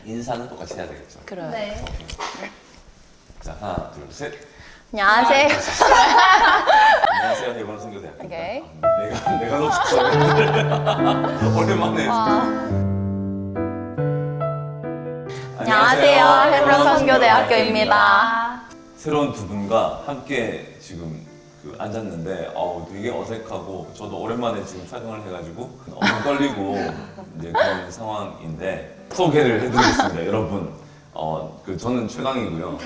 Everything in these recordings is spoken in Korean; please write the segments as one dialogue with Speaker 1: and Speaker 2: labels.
Speaker 1: 인사는 똑같이 해야 되겠죠.
Speaker 2: 그래요.
Speaker 3: 네.
Speaker 1: 자, 하나, 둘, 셋.
Speaker 2: 안녕하세요.
Speaker 1: 안녕하세요, 해보는 선교대학교.
Speaker 2: 오케이.
Speaker 1: 내가 놓쳤어. 오랜만에.
Speaker 2: 안녕하세요. 헤브론 선교대학교입니다.
Speaker 1: 새로운 두 분과 함께 지금 앉았는데 되게 어색하고 저도 오랜만에 지금 촬영을 해가지고 너무 떨리고 이제 그런 상황인데 소개를 해드리겠습니다, 여러분. 저는 최강이고요.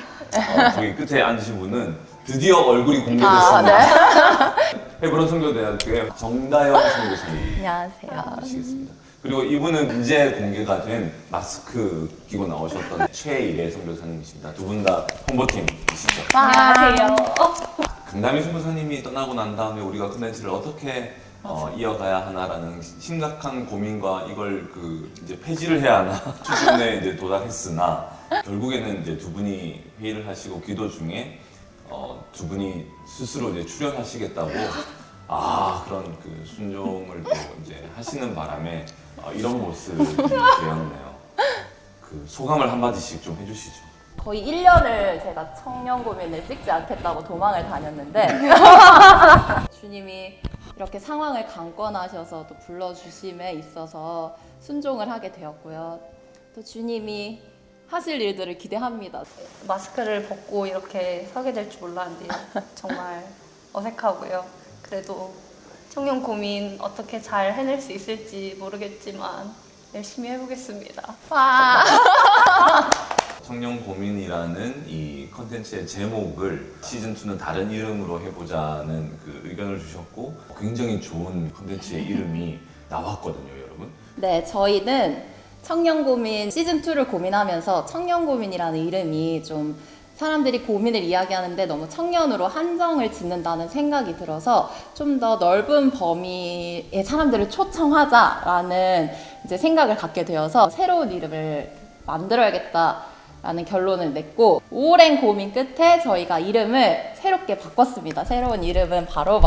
Speaker 1: 저기 끝에 앉으신 분은 드디어 얼굴이 공개됐습니다. 헤브론 선교대학교의 정다영 선교사님.
Speaker 2: 안녕하세요.
Speaker 1: 모시겠습니다. 그리고 이분은 이제 공개가 된 마스크 끼고 나오셨던 최일의 선교사님이십니다. 두 분 다 홍보팀이시죠.
Speaker 3: 안녕하세요.
Speaker 1: 강남희 선교사님이 떠나고 난 다음에 우리가 컨텐츠를 어떻게 이어가야 하나라는 심각한 고민과 이걸 이제 폐지를 해야 하나 수준에 이제 도달했으나 결국에는 이제 두 분이 회의를 하시고 기도 중에 두 분이 스스로 이제 출연하시겠다고 그런 순종을 또 이제 하시는 바람에 이런 모습이 되었네요. 소감을 한마디씩 좀 해주시죠.
Speaker 2: 거의 1년을 제가 청년 고민을 찍지 않겠다고 도망을 다녔는데 주님이 이렇게 상황을 강권하셔서 또 불러주심에 있어서 순종을 하게 되었고요. 또 주님이 하실 일들을 기대합니다.
Speaker 3: 마스크를 벗고 이렇게 서게 될 줄 몰랐는데요. 정말 어색하고요. 그래도 청년 고민 어떻게 잘 해낼 수 있을지 모르겠지만 열심히 해보겠습니다.
Speaker 2: 와.
Speaker 1: 청년 고민이라는 이 컨텐츠의 제목을 시즌2는 다른 이름으로 해보자는 의견을 주셨고 굉장히 좋은 컨텐츠의 이름이 나왔거든요, 여러분.
Speaker 2: 네, 저희는 청년 고민 시즌2를 고민하면서 청년 고민이라는 이름이 좀 사람들이 고민을 이야기하는데 너무 청년으로 한정을 짓는다는 생각이 들어서 좀 더 넓은 범위의 사람들을 초청하자라는 이제 생각을 갖게 되어서 새로운 이름을 만들어야겠다라는 결론을 냈고 오랜 고민 끝에 저희가 이름을 새롭게 바꿨습니다. 새로운 이름은 바로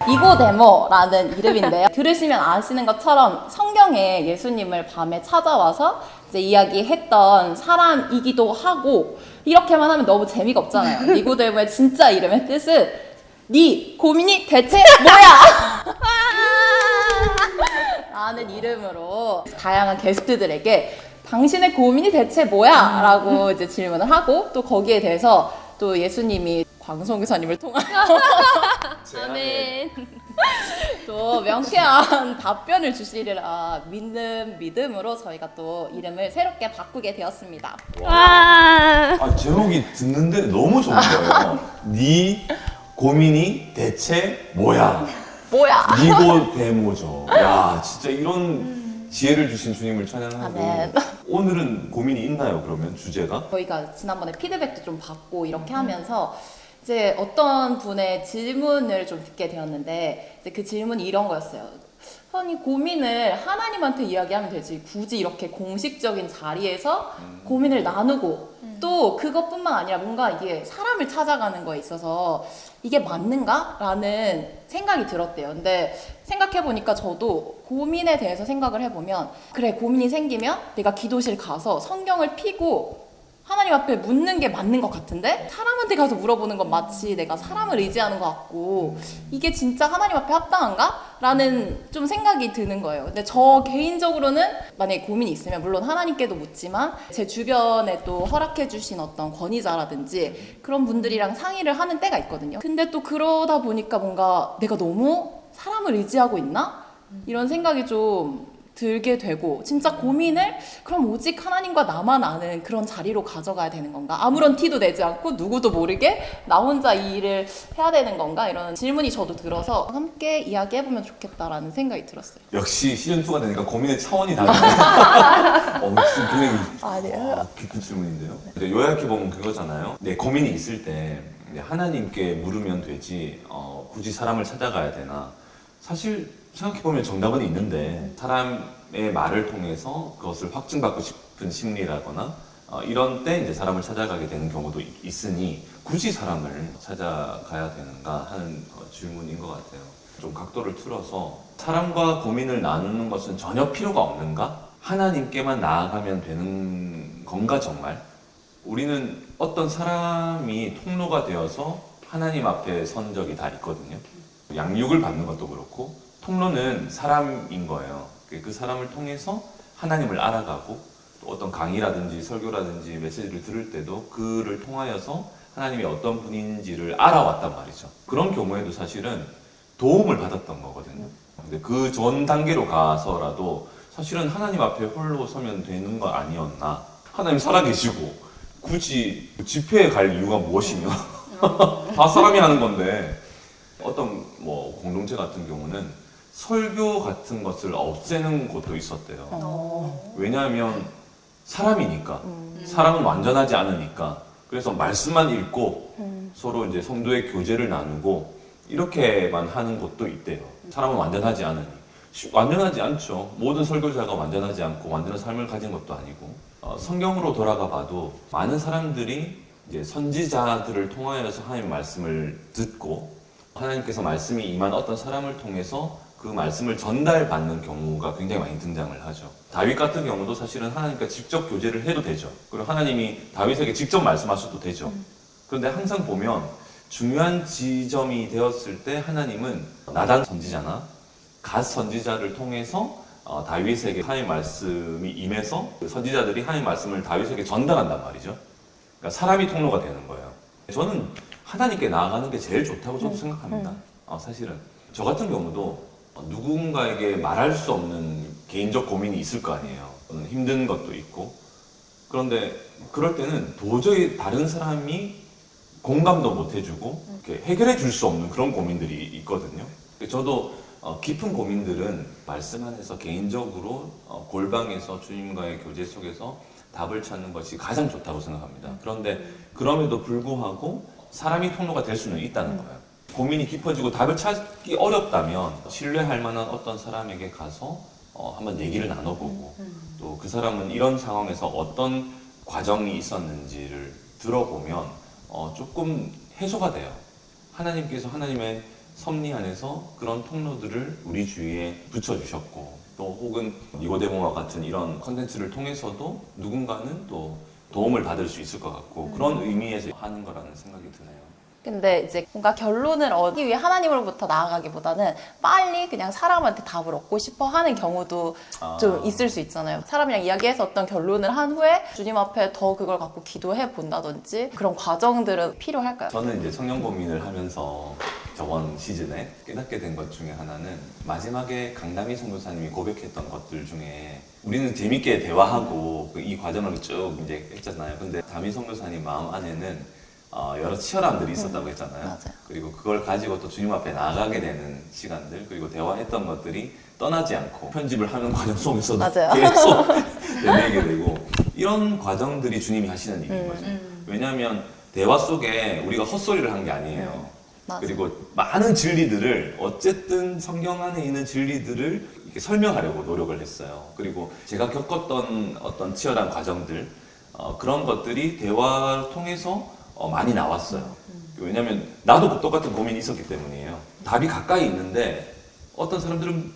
Speaker 2: 니고데모라는 이름인데요. 들으시면 아시는 것처럼 성경에 예수님을 밤에 찾아와서 이제 이야기했던 사람이기도 하고 이렇게만 하면 너무 재미가 없잖아요. 니고데모의 진짜 이름의 뜻은 네 고민이 대체 뭐야? 라는 이름으로 다양한 게스트들에게 당신의 고민이 대체 뭐야? 라고 이제 질문을 하고 또 거기에 대해서 또 예수님이 광성 교사님을 통하여
Speaker 3: 아멘.
Speaker 2: 또 명쾌한 답변을 주시리라 믿는 믿음으로 저희가 또 이름을 새롭게 바꾸게 되었습니다.
Speaker 1: 제목이 듣는데 너무 좋은 거예요. 네 고민이 대체 뭐야? 니고데모죠. 야, 진짜 이런 지혜를 주신 주님을 찬양하고
Speaker 2: 아멘.
Speaker 1: 오늘은 고민이 있나요, 그러면 주제가?
Speaker 2: 저희가 지난번에 피드백도 좀 받고 이렇게 하면서 이제 어떤 분의 질문을 좀 듣게 되었는데 이제 그 질문이 이런 거였어요. 아니 고민을 하나님한테 이야기하면 되지 굳이 이렇게 공식적인 자리에서 고민을 나누고 또 그것뿐만 아니라 뭔가 이게 사람을 찾아가는 거에 있어서 이게 맞는가? 라는 생각이 들었대요. 근데 생각해보니까 저도 고민에 대해서 생각을 해보면 그래 고민이 생기면 내가 기도실 가서 성경을 펴고 하나님 앞에 묻는 게 맞는 것 같은데 사람한테 가서 물어보는 건 마치 내가 사람을 의지하는 것 같고 이게 진짜 하나님 앞에 합당한가? 라는 좀 생각이 드는 거예요. 근데 저 개인적으로는 만약에 고민이 있으면 물론 하나님께도 묻지만 제 주변에 또 허락해 주신 어떤 권위자라든지 그런 분들이랑 상의를 하는 때가 있거든요. 근데 또 그러다 보니까 뭔가 내가 너무 사람을 의지하고 있나? 이런 생각이 좀 들게 되고 진짜 고민을 그럼 오직 하나님과 나만 아는 그런 자리로 가져가야 되는 건가? 아무런 티도 내지 않고 누구도 모르게 나 혼자 이 일을 해야 되는 건가? 이런 질문이 저도 들어서 함께 이야기해보면 좋겠다라는 생각이 들었어요.
Speaker 1: 역시 시즌2가 되니까 고민의 차원이 다르네. 지금 굉장히 깊은 질문인데요. 이제 요약해보면 그거잖아요. 내 고민이 있을 때 하나님께 물으면 되지 굳이 사람을 찾아가야 되나? 사실 생각해보면 정답은 있는데 사람의 말을 통해서 그것을 확증받고 싶은 심리라거나 이런 때 이제 사람을 찾아가게 되는 경우도 있으니 굳이 사람을 찾아가야 되는가 하는 질문인 것 같아요. 좀 각도를 틀어서 사람과 고민을 나누는 것은 전혀 필요가 없는가? 하나님께만 나아가면 되는 건가 정말? 우리는 어떤 사람이 통로가 되어서 하나님 앞에 선 적이 다 있거든요. 양육을 받는 것도 그렇고 통로는 사람인 거예요. 그 사람을 통해서 하나님을 알아가고 또 어떤 강의라든지 설교라든지 메시지를 들을 때도 그를 통하여서 하나님이 어떤 분인지를 알아왔단 말이죠. 그런 경우에도 사실은 도움을 받았던 거거든요. 근데 그 전 단계로 가서라도 사실은 하나님 앞에 홀로 서면 되는 거 아니었나? 하나님 살아계시고 굳이 집회에 갈 이유가 무엇이며 다 사람이 하는 건데 어떤 뭐 공동체 같은 경우는 설교 같은 것을 없애는 곳도 있었대요. 왜냐하면 사람이니까 사람은 완전하지 않으니까 그래서 말씀만 읽고 서로 이제 성도의 교제를 나누고 이렇게만 하는 곳도 있대요. 사람은 완전하지 않으니 완전하지 않죠. 모든 설교자가 완전하지 않고 완전한 삶을 가진 것도 아니고 성경으로 돌아가 봐도 많은 사람들이 이제 선지자들을 통하여서 하나님 말씀을 듣고 하나님께서 말씀이 임한 어떤 사람을 통해서 그 말씀을 전달받는 경우가 굉장히 많이 등장을 하죠. 다윗 같은 경우도 사실은 하나님과 직접 교제를 해도 되죠. 그리고 하나님이 다윗에게 직접 말씀하셔도 되죠. 그런데 항상 보면 중요한 지점이 되었을 때 하나님은 나단 선지자나 갓 선지자를 통해서 다윗에게 하나님 말씀이 임해서 그 선지자들이 하나님 말씀을 다윗에게 전달한단 말이죠. 그러니까 사람이 통로가 되는 거예요. 저는 하나님께 나아가는 게 제일 좋다고 저도 생각합니다. 사실은 저 같은 경우도 누군가에게 말할 수 없는 개인적 고민이 있을 거 아니에요. 힘든 것도 있고. 그런데 그럴 때는 도저히 다른 사람이 공감도 못 해주고 이렇게 해결해 줄 수 없는 그런 고민들이 있거든요. 저도 깊은 고민들은 말씀 안에서 개인적으로 골방에서 주님과의 교제 속에서 답을 찾는 것이 가장 좋다고 생각합니다. 그런데 그럼에도 불구하고 사람이 통로가 될 수는 있다는 거예요. 고민이 깊어지고 답을 찾기 어렵다면 신뢰할 만한 어떤 사람에게 가서 한번 얘기를 나눠보고 또 그 사람은 이런 상황에서 어떤 과정이 있었는지를 들어보면 조금 해소가 돼요. 하나님께서 하나님의 섭리 안에서 그런 통로들을 우리 주위에 붙여주셨고 또 혹은 니고데모와 같은 이런 컨텐츠를 통해서도 누군가는 또 도움을 받을 수 있을 것 같고 그런 의미에서 하는 거라는 생각이 드네요.
Speaker 2: 근데 이제 뭔가 결론을 얻기 위해 하나님으로부터 나아가기보다는 빨리 그냥 사람한테 답을 얻고 싶어 하는 경우도 좀 있을 수 있잖아요. 사람이랑 이야기해서 어떤 결론을 한 후에 주님 앞에 더 그걸 갖고 기도해 본다든지 그런 과정들은 필요할까요?
Speaker 1: 저는 이제 청년 고민을 하면서 저번 시즌에 깨닫게 된 것 중에 하나는 마지막에 강남희 선교사님이 고백했던 것들 중에 우리는 재밌게 대화하고 이 과정을 쭉 이제 했잖아요. 근데 담희 선교사님 마음 안에는 여러 치열함들이 있었다고 했잖아요.
Speaker 2: 맞아요.
Speaker 1: 그리고 그걸 가지고 또 주님 앞에 나아가게 되는 시간들 그리고 대화했던 것들이 떠나지 않고 편집을 하는 과정 속에서도
Speaker 2: 맞아요.
Speaker 1: 계속 되뇌게 되고 이런 과정들이 주님이 하시는 일인 거죠. 왜냐하면 대화 속에 우리가 헛소리를 한 게 아니에요.
Speaker 2: 맞아요.
Speaker 1: 그리고 많은 진리들을 어쨌든 성경 안에 있는 진리들을 이렇게 설명하려고 노력을 했어요. 그리고 제가 겪었던 어떤 치열한 과정들 그런 것들이 대화를 통해서 많이 나왔어요. 왜냐면 나도 똑같은 고민이 있었기 때문이에요. 답이 가까이 있는데 어떤 사람들은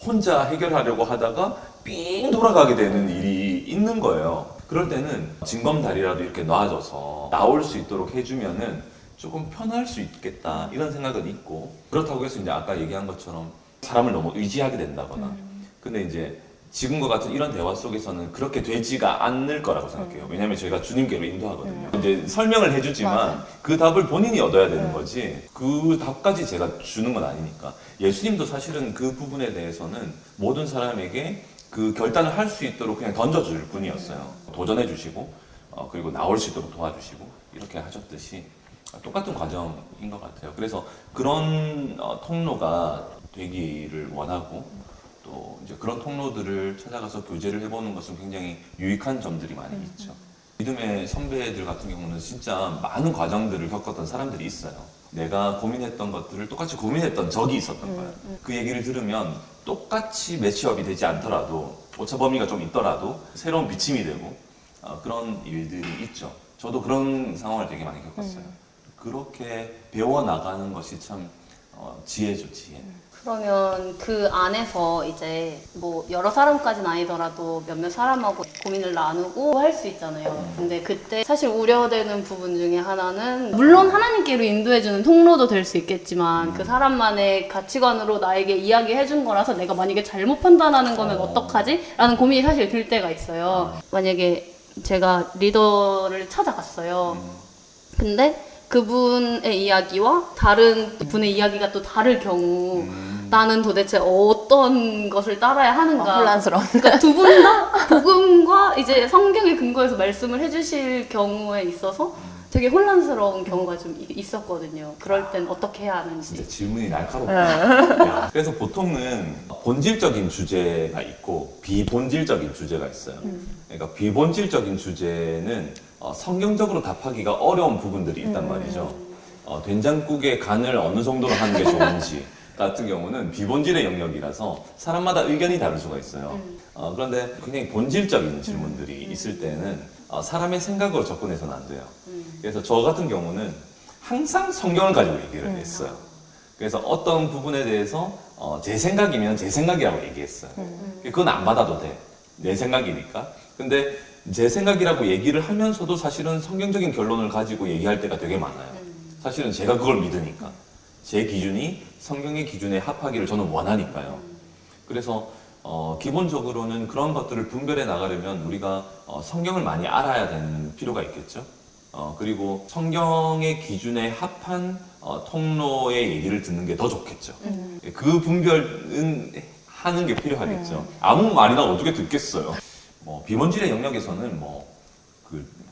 Speaker 1: 혼자 해결하려고 하다가 삥 돌아가게 되는 일이 있는 거예요. 그럴 때는 징검다리라도 이렇게 놔줘서 나올 수 있도록 해주면은 조금 편할 수 있겠다 이런 생각은 있고 그렇다고 해서 이제 아까 얘기한 것처럼 사람을 너무 의지하게 된다거나 근데 이제 지금과 같은 이런 대화 속에서는 그렇게 되지가 않을 거라고 생각해요. 왜냐하면 저희가 주님께로 인도하거든요. 이제 설명을 해주지만
Speaker 2: 맞아요.
Speaker 1: 그 답을 본인이 얻어야 되는 거지 그 답까지 제가 주는 건 아니니까 예수님도 사실은 그 부분에 대해서는 모든 사람에게 그 결단을 할 수 있도록 그냥 던져줄 뿐이었어요. 도전해 주시고 그리고 나올 수 있도록 도와주시고 이렇게 하셨듯이 똑같은 과정인 것 같아요. 그래서 그런 통로가 되기를 원하고 또 이제 그런 통로들을 찾아가서 교제를 해보는 것은 굉장히 유익한 점들이 많이 있죠. 믿음의 선배들 같은 경우는 진짜 많은 과정들을 겪었던 사람들이 있어요. 내가 고민했던 것들을 똑같이 고민했던 적이 있었던 거예요. 그 얘기를 들으면 똑같이 매치업이 되지 않더라도 오차 범위가 좀 있더라도 새로운 비침이 되고 그런 일들이 있죠. 저도 그런 상황을 되게 많이 겪었어요. 그렇게 배워나가는 것이 참 지혜죠, 지혜.
Speaker 3: 그러면 그 안에서 이제 뭐 여러 사람까지는 아니더라도 몇몇 사람하고 고민을 나누고 할 수 있잖아요. 근데 그때 사실 우려되는 부분 중에 하나는 물론 하나님께로 인도해주는 통로도 될 수 있겠지만 그 사람만의 가치관으로 나에게 이야기해준 거라서 내가 만약에 잘못 판단하는 거면 어떡하지? 라는 고민이 사실 들 때가 있어요. 만약에 제가 리더를 찾아갔어요. 근데 그분의 이야기와 다른 분의 이야기가 또 다를 경우 나는 도대체 어떤 것을 따라야 하는가.
Speaker 2: 혼란스러운.
Speaker 3: 그러니까 두 분 다 복음과 이제 성경에 근거해서 말씀을 해주실 경우에 있어서 되게 혼란스러운 경우가 좀 있었거든요. 그럴 땐 어떻게 해야 하는지.
Speaker 1: 진짜 질문이 날카롭다. 야, 그래서 보통은 본질적인 주제가 있고 비본질적인 주제가 있어요. 그러니까 비본질적인 주제는 성경적으로 답하기가 어려운 부분들이 있단 말이죠. 된장국의 간을 어느 정도로 하는 게 좋은지 같은 경우는 비본질의 영역이라서 사람마다 의견이 다를 수가 있어요. 그런데 굉장히 본질적인 질문들이 있을 때는 사람의 생각으로 접근해서는 안 돼요. 그래서 저 같은 경우는 항상 성경을 가지고 얘기를 했어요. 그래서 어떤 부분에 대해서 제 생각이면 제 생각이라고 얘기했어요. 그건 안 받아도 돼. 내 생각이니까. 근데 제 생각이라고 얘기를 하면서도 사실은 성경적인 결론을 가지고 얘기할 때가 되게 많아요. 사실은 제가 그걸 믿으니까. 제 기준이 성경의 기준에 합하기를 저는 원하니까요. 그래서 기본적으로는 그런 것들을 분별해 나가려면 우리가 성경을 많이 알아야 되는 필요가 있겠죠. 그리고 성경의 기준에 합한 통로의 얘기를 듣는 게 더 좋겠죠. 그 분별은 하는 게 필요하겠죠. 아무 말이나 어떻게 듣겠어요. 비본질의 영역에서는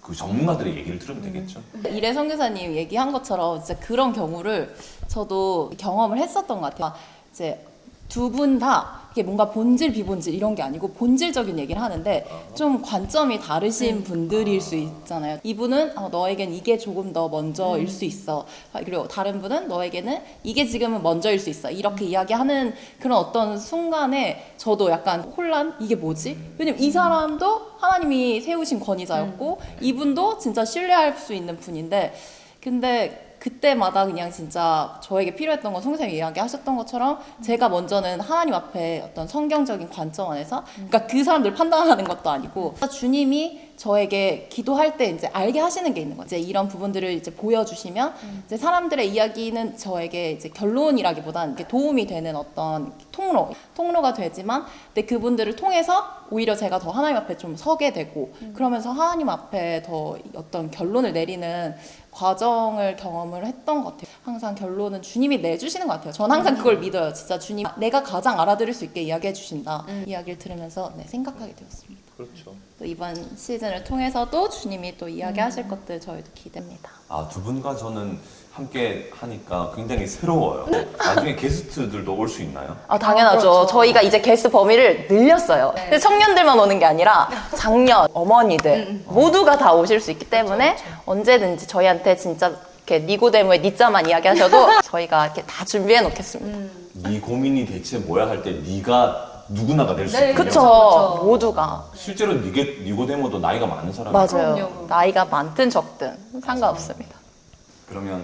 Speaker 1: 그 전문가들의 얘기를 들으면 되겠죠.
Speaker 2: 이래 선교사님 얘기한 것처럼 진짜 그런 경우를 저도 경험을 했었던 것 같아요. 이제 두 분 다 이게 뭔가 본질 비본질 이런 게 아니고 본질적인 얘기를 하는데 좀 관점이 다르신 분들일 수 있잖아요. 이분은 너에겐 이게 조금 더 먼저일 수 있어. 그리고 다른 분은 너에게는 이게 지금은 먼저일 수 있어. 이렇게 이야기하는 그런 어떤 순간에 저도 약간 혼란? 이게 뭐지? 왜냐면 이 사람도 하나님이 세우신 권위자였고 이분도 진짜 신뢰할 수 있는 분인데 근데 그때마다 그냥 진짜 저에게 필요했던 건 선생님이 이야기하셨던 것처럼 제가 먼저는 하나님 앞에 어떤 성경적인 관점 안에서 그러니까 그 사람들 판단하는 것도 아니고 주님이 저에게 기도할 때 이제 알게 하시는 게 있는 거죠. 이제 이런 부분들을 이제 보여주시면 이제 사람들의 이야기는 저에게 이제 결론이라기보다는 이렇게 도움이 되는 어떤 통로가 되지만 근데 그분들을 통해서 오히려 제가 더 하나님 앞에 좀 서게 되고 그러면서 하나님 앞에 더 어떤 결론을 내리는 과정을 경험을 했던 것 같아요. 항상 결론은 주님이 내주시는 것 같아요. 저는 항상 그걸 믿어요. 진짜 주님 내가 가장 알아들을 수 있게 이야기해 주신다. 이야기를 들으면서 생각하게 되었습니다.
Speaker 1: 그렇죠.
Speaker 2: 또 이번 시즌을 통해서도 주님이 또 이야기하실 것들 저희도 기대됩니다.
Speaker 1: 두 분과 저는 함께 하니까 굉장히 새로워요. 나중에 게스트들도 올 수 있나요?
Speaker 2: 당연하죠.
Speaker 3: 그렇죠.
Speaker 2: 저희가 이제 게스트 범위를 늘렸어요. 근데 청년들만 오는 게 아니라 장년, 어머니들 모두가 다 오실 수 있기 때문에 언제든지 저희한테 진짜 이렇게 니고데모의 니자만 이야기하셔도 저희가 이렇게 다 준비해 놓겠습니다.
Speaker 1: 네 고민이 대체 뭐야 할 때 네가 누구나가 될 수
Speaker 3: 네,
Speaker 1: 있거든요.
Speaker 2: 그쵸. 모두가.
Speaker 1: 실제로 니고데모도 나이가 많은 사람이에요.
Speaker 2: 맞아요.
Speaker 3: 그럼요.
Speaker 2: 나이가 많든 적든 상관없습니다.
Speaker 1: 그러면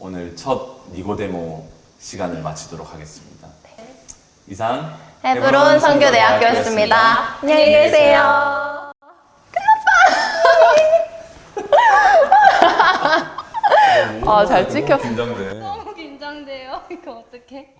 Speaker 1: 오늘 첫 니고데모 시간을 마치도록 하겠습니다. 이상
Speaker 2: 헤브론 선교대학교였습니다. 안녕히 계세요.
Speaker 1: 끝났다.
Speaker 2: 잘 찍혔어.
Speaker 1: 긴장돼.
Speaker 3: 너무 긴장돼요. 이거 어떡해?